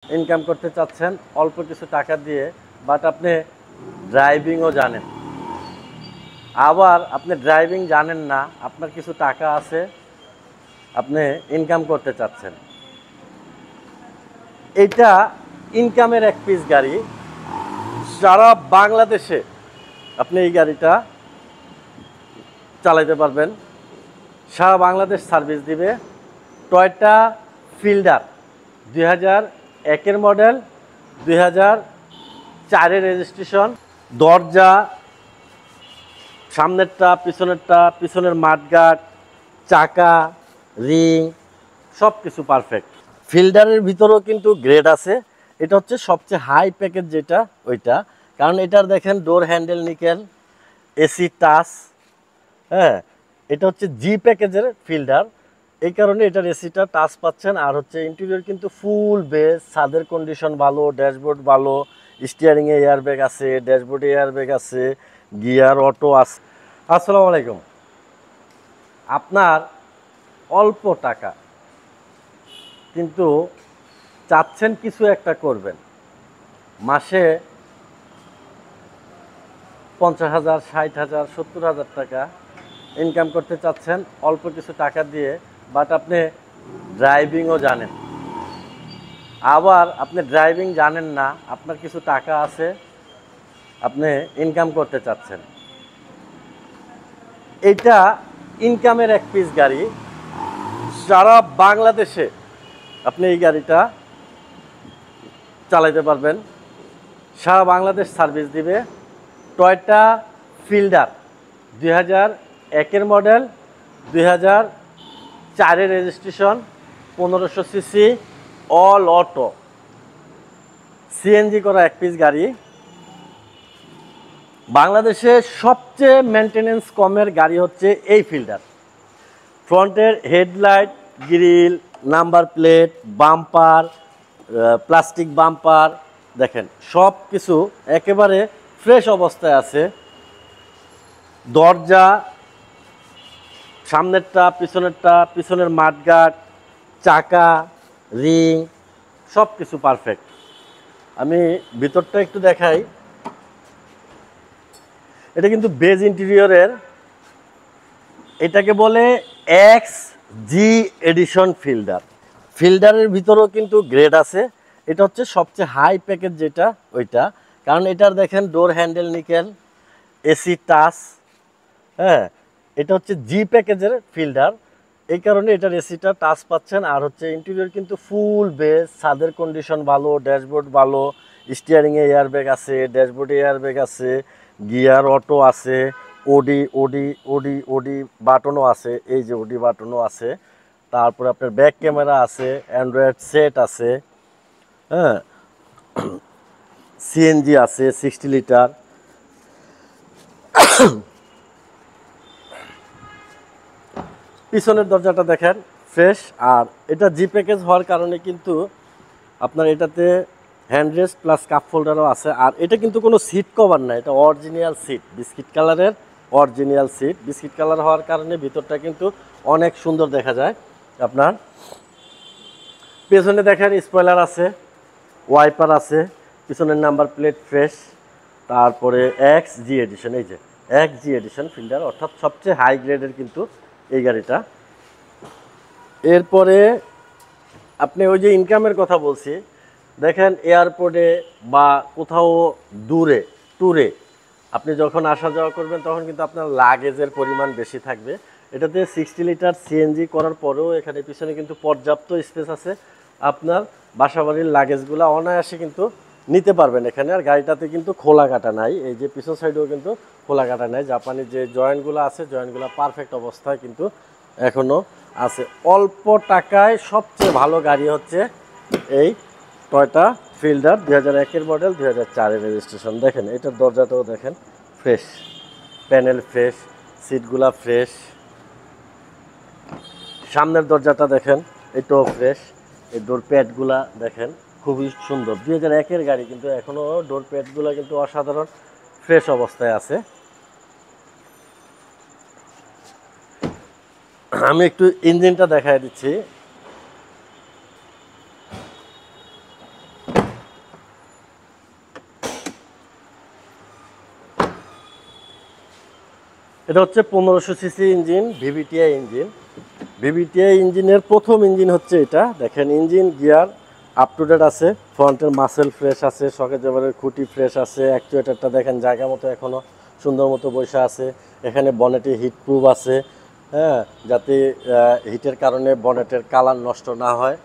Income করতে চাচ্ছেন অল্প কিছু টাকা দিয়ে, বাট আপনি ড্রাইভিংও জানেন, আবার আপনি ড্রাইভিং জানেন না, আপনার কিছু টাকা আছে, আপনি ইনকাম করতে চাচ্ছেন। এটা ইনকামের এক পিস গাড়ি। সারা বাংলাদেশে আপনি এই গাড়িটা চালাতে পারবেন, সারা বাংলাদেশ সার্ভিস দিবে। টয়োটা ফিল্ডার 2001-এর মডেল, 2004-এর রেজিস্ট্রেশন। দরজা সামনেরটা, পিছনের মাঠগার্ড, চাকা, রিং সব কিছু পারফেক্ট। ফিল্ডারের ভিতরেও কিন্তু গ্রেড আছে। এটা হচ্ছে সবচেয়ে হাই প্যাকেজ যেটা ওইটা, কারণ এটার দেখেন ডোর হ্যান্ডেল নিকেল, এসি টাচ। হ্যাঁ, এটা হচ্ছে জি প্যাকেজের ফিল্ডার, এই কারণে এটার এসিটা টাচ পাচ্ছেন। আর হচ্ছে ইন্টেরিয়র কিন্তু ফুল বেস, ছাদের কন্ডিশন ভালো, ড্যাশবোর্ড ভালো, স্টিয়ারিংয়ে এয়ারব্যাগ আছে, ড্যাশবোর্ডে এয়ারব্যাগ আছে, গিয়ার অটো আছে। আসসালামু আলাইকুম। আপনার অল্প টাকা কিন্তু চাচ্ছেন কিছু একটা করবেন, মাসে 50,000, 60,000, 70,000 টাকা ইনকাম করতে চাচ্ছেন অল্প কিছু টাকা দিয়ে, বাট আপনি ড্রাইভিংও জানেন, আবার আপনি ড্রাইভিং জানেন না, আপনার কিছু টাকা আছে, আপনি ইনকাম করতে চাচ্ছেন। এটা ইনকামের এক পিস গাড়ি। সারা বাংলাদেশে আপনি এই গাড়িটা চালাতে পারবেন, সারা বাংলাদেশ সার্ভিস দিবে। টয়োটা ফিল্ডার 2001-এর মডেল, 2004-এর registration, 1500 CC, all auto, CNG করা এক পিস গাড়ি। বাংলাদেশে সবচেয়ে মেনটেনেন্স কমের গাড়ি হচ্ছে এই ফিল্ডার। ফ্রন্টের headlight, grill, number plate, bumper, plastic bumper দেখেন সব কিছু একেবারে ফ্রেশ অবস্থায় আছে। দরজা সামনেরটা, পিছনের মাঠগার্ড, চাকা, রিং সব কিছু পারফেক্ট। আমি ভিতরটা একটু দেখাই। এটা কিন্তু বেজ ইন্টেরিয়রের, এটাকে বলে এক্স জি এডিশন ফিল্ডার। ফিল্ডারের ভিতরেও কিন্তু গ্রেড আছে। এটা হচ্ছে সবচেয়ে হাই প্যাকেজ যেটা ওইটা, কারণ এটার দেখেন ডোর হ্যান্ডেল নিকেল, এসি টাচ। হ্যাঁ, এটা হচ্ছে জি প্যাকেজের ফিল্ডার, এই কারণে এটার এসিটা টাচ পাচ্ছেন। আর হচ্ছে ইন্টেরিয়র কিন্তু ফুল বেস, ছাদের কন্ডিশন ভালো, ড্যাশবোর্ড ভালো, স্টিয়ারিংয়ে এয়ারব্যাগ আছে, ড্যাশবোর্ডে এয়ারব্যাগ আছে, গিয়ার অটো আছে, ওডি ওডি ওডি ওডি বাটনও আছে, এই যে ওডি বাটনও আছে। তারপরে আপনার ব্যাক ক্যামেরা আছে, অ্যান্ড্রয়েড সেট আছে। হ্যাঁ, সিএনজি আছে 60 লিটার। পিছনের দরজাটা দেখেন ফ্রেশ। আর এটা জি প্যাকেজ হওয়ার কারণে কিন্তু আপনার এটাতে হ্যান্ডরেস্ট প্লাস কাপ হোল্ডারও আছে। আর এটা কিন্তু কোনো সিট কভার না, এটা অরিজিনাল সিট, বিস্কিট কালারের অরিজিনাল সিট। বিস্কিট কালার হওয়ার কারণে ভিতরটা কিন্তু অনেক সুন্দর দেখা যায়। আপনার পেছনে দেখেন স্পয়লার আছে, ওয়াইপার আছে, পিছনের নাম্বার প্লেট ফ্রেশ। তারপরে এক্স জি এডিশন, এই যে এক্স জি এডিশন ফিল্ডার, অর্থাৎ সবচেয়ে হাই গ্রেডের কিন্তু এই গাড়িটা। এরপরে আপনি ওই যে ইনকামের কথা বলছি, দেখেন এয়ারপোর্টে বা কোথাও দূরে ট্যুরে আপনি যখন আসা যাওয়া করবেন তখন কিন্তু আপনার লাগেজের পরিমাণ বেশি থাকবে। এটাতে 60 লিটার সিএনজি করার পরেও এখানে পিছনে কিন্তু পর্যাপ্ত স্পেস আছে, আপনার বাসাবাড়ির লাগেজগুলো অনায়াসে কিন্তু নিতে পারবেন এখানে। আর গাড়িটাতে কিন্তু খোলা কাটা নাই, এই যে পিছন সাইডেও কিন্তু খোলা কাটা নাই। জাপানি যে জয়েন্টগুলো আছে, জয়েন্টগুলো পারফেক্ট অবস্থায় কিন্তু এখনও আছে। অল্প টাকায় সবচেয়ে ভালো গাড়ি হচ্ছে এই টয়োটা ফিল্ডার 2001-এর মডেল, 2004-এর রেজিস্ট্রেশন। দেখেন এটার দরজাটাও দেখেন ফ্রেশ, প্যানেল ফ্রেশ, সিটগুলা ফ্রেশ। সামনের দরজাটা দেখেন এটাও ফ্রেশ, এই ডোর প্যাডগুলা দেখেন খুবই সুন্দর। 2001-এর গাড়ি কিন্তু এখনও ডোর প্যাডগুলো কিন্তু অসাধারণ ফ্রেশ অবস্থায় আছে। আমি একটু ইঞ্জিনটা দেখাই দিচ্ছি। এটা হচ্ছে 1500 CC engine, VVTI engine. VVTI ইঞ্জিনের প্রথম ইঞ্জিন হচ্ছে এটা। দেখেন engine gear up to date আছে, ফ্রন্টের মাসেল ফ্রেশ আছে, সকেট জবারের খুঁটি ফ্রেশ আছে, অ্যাকচুয়েটারটা দেখেন জায়গা মতো এখনও সুন্দর মতো বসে আছে। এখানে বনেটে হিট প্রুফ আছে, হ্যাঁ, যাতে হিটের কারণে বনেটের কালার নষ্ট না হয়,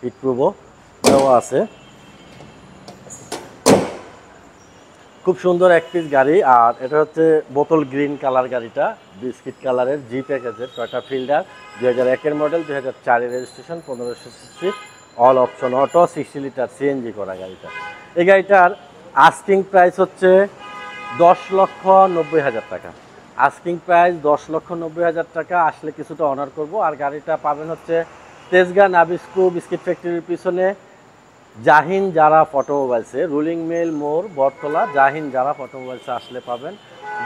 হিট প্রুফও দেওয়া আছে। খুব সুন্দর এক পিস গাড়ি। আর এটা হচ্ছে বোতল গ্রিন কালার গাড়িটা, বিস্কিট কালারের জি প্যাকেজের টয়োটা ফিল্ডার, 2001-এর মডেল, 2004-এর registration, 1500 CC, all option auto, 60 litre CNG করা গাড়িটা। এই গাড়িটার আস্কিং প্রাইস হচ্ছে 10,90,000 টাকা। আস্কিং প্রাইস 10,90,000 টাকা। আসলে কিছুটা অনার করব। আর গাড়িটা পাবেন হচ্ছে তেজগাঁ নাবিস্কু বিস্কিট ফ্যাক্টরির পিছনে জাহিন যারা অটোমোবাইলসে, রুলিং মিল মোড়, বটতলা, জাহিন যারা অটোমোবাইলসে আসলে পাবেন।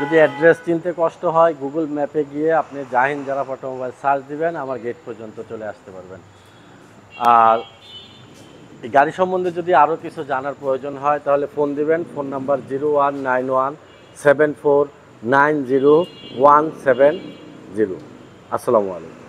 যদি অ্যাড্রেস চিনতে কষ্ট হয়, গুগল ম্যাপে গিয়ে আপনি জাহিন যারা অটোমোবাইল সার্চ দিবেন, আমার গেট পর্যন্ত চলে আসতে পারবেন। আর এই গাড়ি সম্বন্ধে যদি আরও কিছু জানার প্রয়োজন হয় তাহলে ফোন দিবেন। Phone number 019174901770। আসসালামু আলাইকুম।